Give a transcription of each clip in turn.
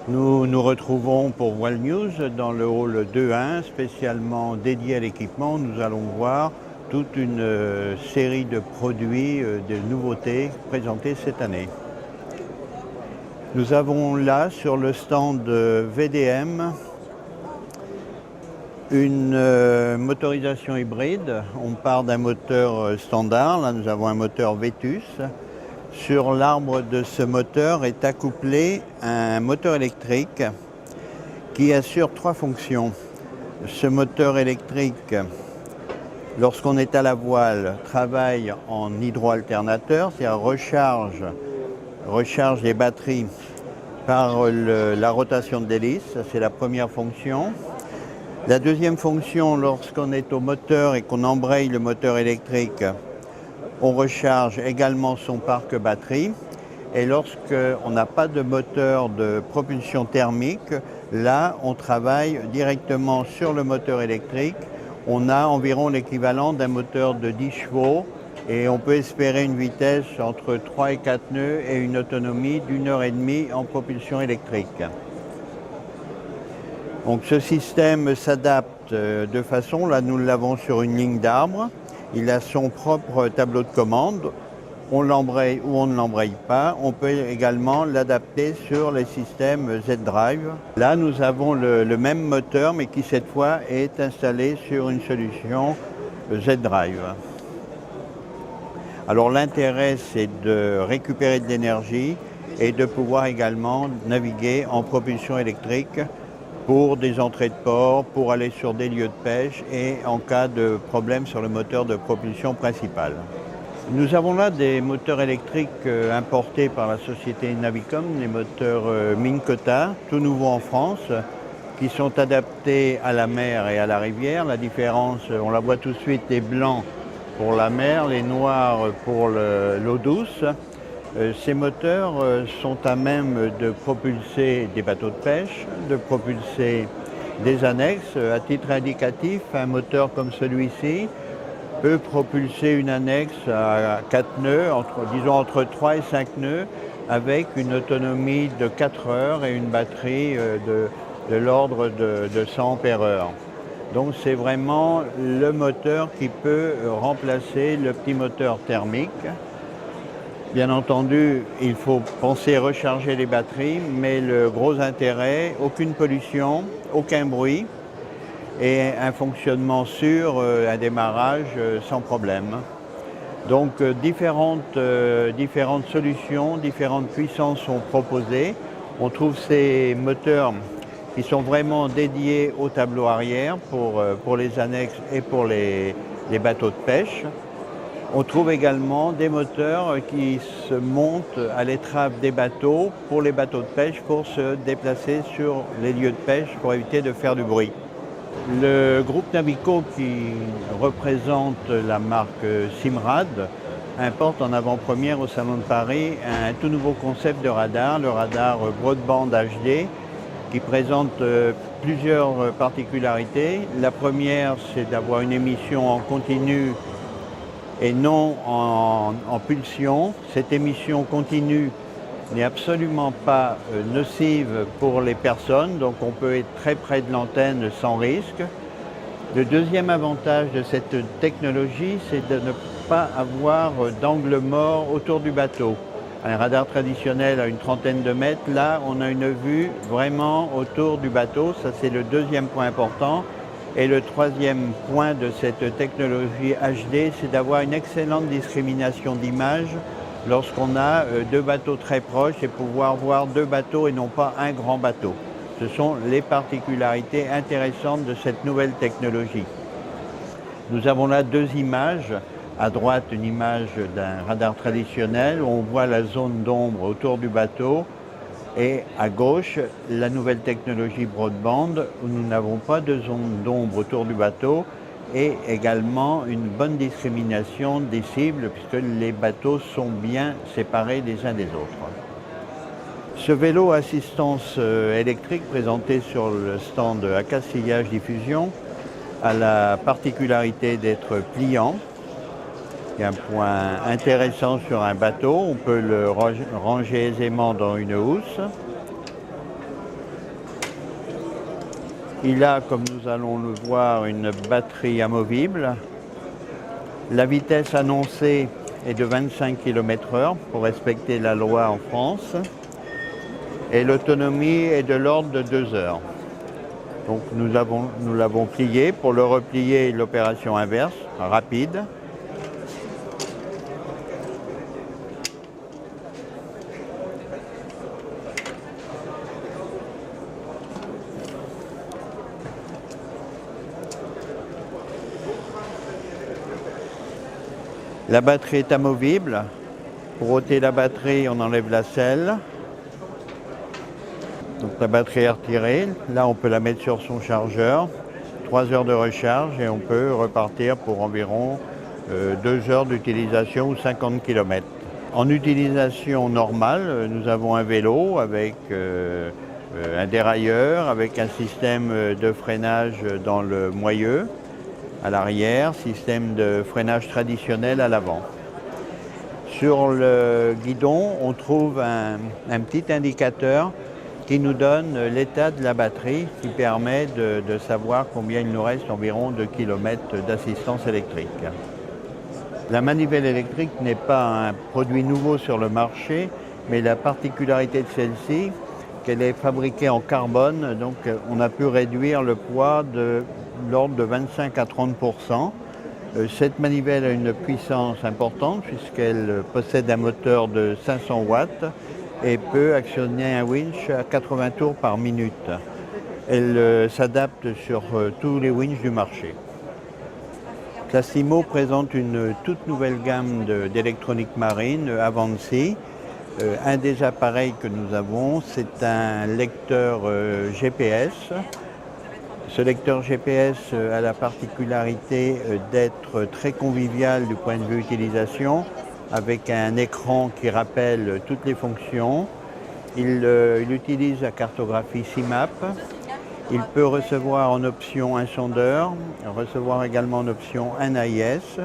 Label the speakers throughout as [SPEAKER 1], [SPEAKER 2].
[SPEAKER 1] Nous nous retrouvons pour Voile News dans le hall 2.1, spécialement dédié à l'équipement. Nous allons voir toute une série de produits, de nouveautés présentées cette année. Nous avons là sur le stand VDM une motorisation hybride. On part d'un moteur standard, là nous avons un moteur Vetus. Sur l'arbre de ce moteur est accouplé un moteur électrique qui assure trois fonctions. Ce moteur électrique, lorsqu'on est à la voile, travaille en hydroalternateur, c'est-à-dire recharge les batteries par la rotation de l'hélice, c'est la première fonction. La deuxième fonction, lorsqu'on est au moteur et qu'on embraye le moteur électrique, on recharge également son parc batterie. Et lorsqu'on n'a pas de moteur de propulsion thermique, là, on travaille directement sur le moteur électrique. On a environ l'équivalent d'un moteur de 10 chevaux et on peut espérer une vitesse entre 3 et 4 nœuds et une autonomie d'1h30 en propulsion électrique. Donc ce système s'adapte de façon, là nous l'avons sur une ligne d'arbre, il a son propre tableau de commande, on l'embraye ou on ne l'embraye pas, on peut également l'adapter sur les systèmes Z-Drive. Là nous avons le même moteur mais qui cette fois est installé sur une solution Z-Drive. Alors l'intérêt c'est de récupérer de l'énergie et de pouvoir également naviguer en propulsion électrique pour des entrées de port, pour aller sur des lieux de pêche et en cas de problème sur le moteur de propulsion principal. Nous avons là des moteurs électriques importés par la société Navicom, les moteurs Minn Kota, tout nouveau en France, qui sont adaptés à la mer et à la rivière. La différence, on la voit tout de suite, les blancs pour la mer, les noirs pour l'eau douce. Ces moteurs sont à même de propulser des bateaux de pêche, de propulser des annexes. À titre indicatif, un moteur comme celui-ci peut propulser une annexe à 4 nœuds, disons entre 3 et 5 nœuds, avec une autonomie de 4 heures et une batterie de l'ordre de 100 ampères-heure. Donc c'est vraiment le moteur qui peut remplacer le petit moteur thermique. Bien entendu, il faut penser recharger les batteries, mais le gros intérêt, aucune pollution, aucun bruit et un fonctionnement sûr, un démarrage sans problème. Donc différentes solutions, différentes puissances sont proposées. On trouve ces moteurs qui sont vraiment dédiés au tableau arrière pour les annexes et pour les bateaux de pêche. On trouve également des moteurs qui se montent à l'étrave des bateaux pour les bateaux de pêche pour se déplacer sur les lieux de pêche pour éviter de faire du bruit. Le groupe Navico qui représente la marque Simrad importe en avant-première au Salon de Paris un tout nouveau concept de radar, le radar Broadband HD, qui présente plusieurs particularités. La première, c'est d'avoir une émission en continu et non en pulsion. Cette émission continue n'est absolument pas nocive pour les personnes, donc on peut être très près de l'antenne sans risque. Le deuxième avantage de cette technologie, c'est de ne pas avoir d'angle mort autour du bateau. Un radar traditionnel à une trentaine de mètres, là on a une vue vraiment autour du bateau, ça c'est le deuxième point important. Et le troisième point de cette technologie HD, c'est d'avoir une excellente discrimination d'image lorsqu'on a deux bateaux très proches et pouvoir voir deux bateaux et non pas un grand bateau. Ce sont les particularités intéressantes de cette nouvelle technologie. Nous avons là deux images. À droite, une image d'un radar traditionnel où on voit la zone d'ombre autour du bateau. Et à gauche, la nouvelle technologie broadband où nous n'avons pas de zone d'ombre autour du bateau et également une bonne discrimination des cibles puisque les bateaux sont bien séparés les uns des autres. Ce vélo assistance électrique présenté sur le stand ACA Sillage Diffusion a la particularité d'être pliant. Il y a un point intéressant sur un bateau, on peut le ranger aisément dans une housse. Il a, comme nous allons le voir, une batterie amovible. La vitesse annoncée est de 25 km/h pour respecter la loi en France. Et l'autonomie est de l'ordre de 2 heures. Donc nous l'avons plié. Pour le replier, l'opération inverse, rapide. La batterie est amovible. Pour ôter la batterie, on enlève la selle. Donc la batterie est retirée. Là, on peut la mettre sur son chargeur. 3 heures de recharge et on peut repartir pour environ 2 heures d'utilisation ou 50 km. En utilisation normale, nous avons un vélo avec un dérailleur, avec un système de freinage dans le moyeu à l'arrière, système de freinage traditionnel à l'avant. Sur le guidon, on trouve un petit indicateur qui nous donne l'état de la batterie, qui permet de savoir combien il nous reste environ de kilomètres d'assistance électrique. La manivelle électrique n'est pas un produit nouveau sur le marché, mais la particularité de celle-ci, qu'elle est fabriquée en carbone, donc on a pu réduire le poids de l'ordre de 25 à 30%. Cette manivelle a une puissance importante puisqu'elle possède un moteur de 500 watts et peut actionner un winch à 80 tours par minute. Elle s'adapte sur tous les winches du marché. Classimo présente une toute nouvelle gamme d'électronique marine, Avanci. Un des appareils que nous avons, c'est un lecteur GPS. Ce lecteur GPS a la particularité d'être très convivial du point de vue utilisation, avec un écran qui rappelle toutes les fonctions. Il utilise la cartographie CIMAP. Il peut recevoir en option un sondeur, recevoir également en option un AIS,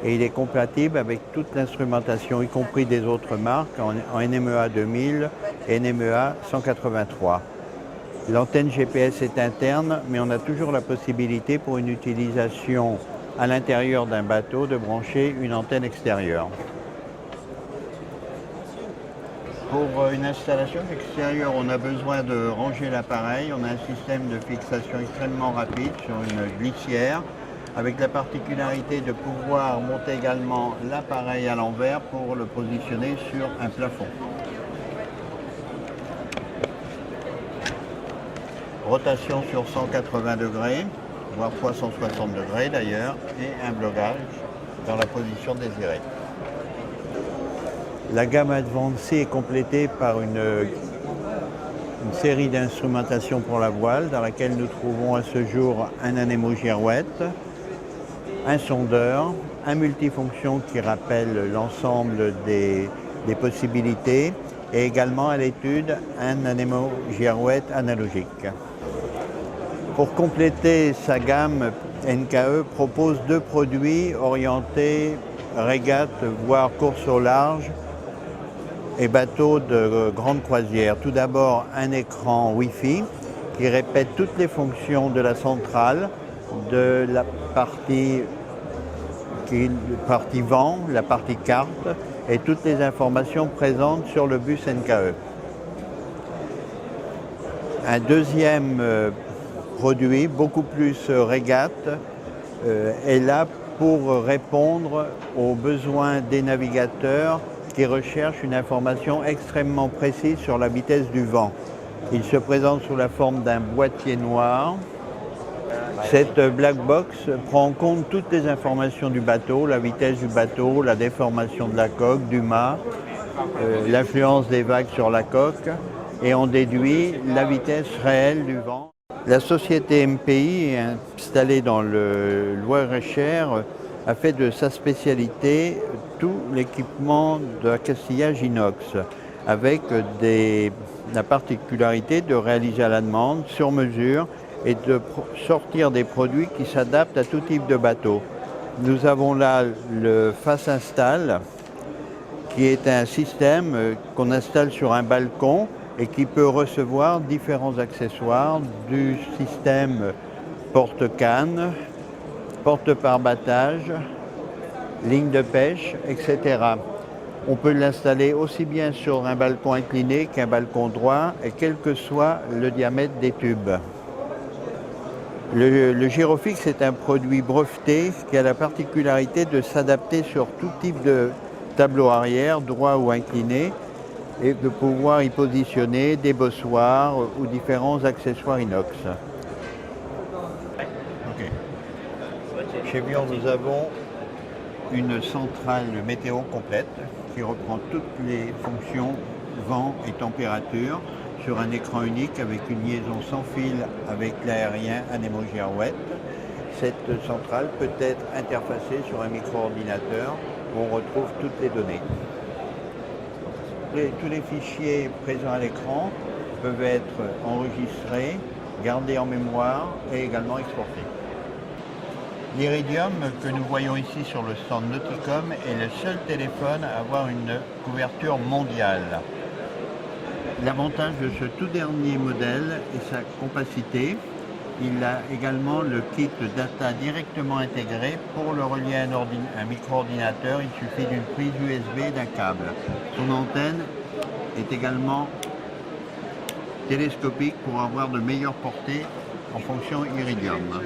[SPEAKER 1] et il est compatible avec toute l'instrumentation, y compris des autres marques, en NMEA 2000 et NMEA 183. L'antenne GPS est interne, mais on a toujours la possibilité pour une utilisation à l'intérieur d'un bateau de brancher une antenne extérieure. Pour une installation extérieure, on a besoin de ranger l'appareil. On a un système de fixation extrêmement rapide sur une glissière, avec la particularité de pouvoir monter également l'appareil à l'envers pour le positionner sur un plafond. Rotation sur 180 degrés, voire fois 160 degrés d'ailleurs, et un blocage dans la position désirée. La gamme Avanci est complétée par une série d'instrumentation pour la voile, dans laquelle nous trouvons à ce jour un anémogirouette, un sondeur, un multifonction qui rappelle l'ensemble des possibilités, et également à l'étude un anémogirouette analogique. Pour compléter sa gamme, NKE propose 2 produits orientés régate, voire course au large, et bateaux de grande croisière. Tout d'abord, un écran Wi-Fi qui répète toutes les fonctions de la centrale, de la partie vent, la partie carte et toutes les informations présentes sur le bus NKE. Un deuxième produit, beaucoup plus régate, est là pour répondre aux besoins des navigateurs qui recherchent une information extrêmement précise sur la vitesse du vent. Il se présente sous la forme d'un boîtier noir. Cette black box prend en compte toutes les informations du bateau, la vitesse du bateau, la déformation de la coque, du mât, l'influence des vagues sur la coque, et on déduit la vitesse réelle du vent. La société MPI, installée dans le Loir-et-Cher, a fait de sa spécialité tout l'équipement de accastillage inox, avec la particularité de réaliser à la demande, sur mesure, et de sortir des produits qui s'adaptent à tout type de bateau. Nous avons là le Face Install, qui est un système qu'on installe sur un balcon et qui peut recevoir différents accessoires du système porte-canne, porte-par-battage, ligne de pêche, etc. On peut l'installer aussi bien sur un balcon incliné qu'un balcon droit, et quel que soit le diamètre des tubes. Le Girofix est un produit breveté qui a la particularité de s'adapter sur tout type de tableau arrière, droit ou incliné, et de pouvoir y positionner des bossoirs ou différents accessoires inox. Okay. Chez Vion, nous avons une centrale météo complète qui reprend toutes les fonctions vent et température sur un écran unique avec une liaison sans fil avec l'aérien Anemo Girouette. Cette centrale peut être interfacée sur un micro-ordinateur où on retrouve toutes les données. Tous les fichiers présents à l'écran peuvent être enregistrés, gardés en mémoire et également exportés. L'Iridium que nous voyons ici sur le stand Nauticom est le seul téléphone à avoir une couverture mondiale. L'avantage de ce tout dernier modèle est sa compacité. Il a également le kit data directement intégré. Pour le relier à un micro-ordinateur, il suffit d'une prise USB et d'un câble. Son antenne est également télescopique pour avoir de meilleures portées en fonction Iridium.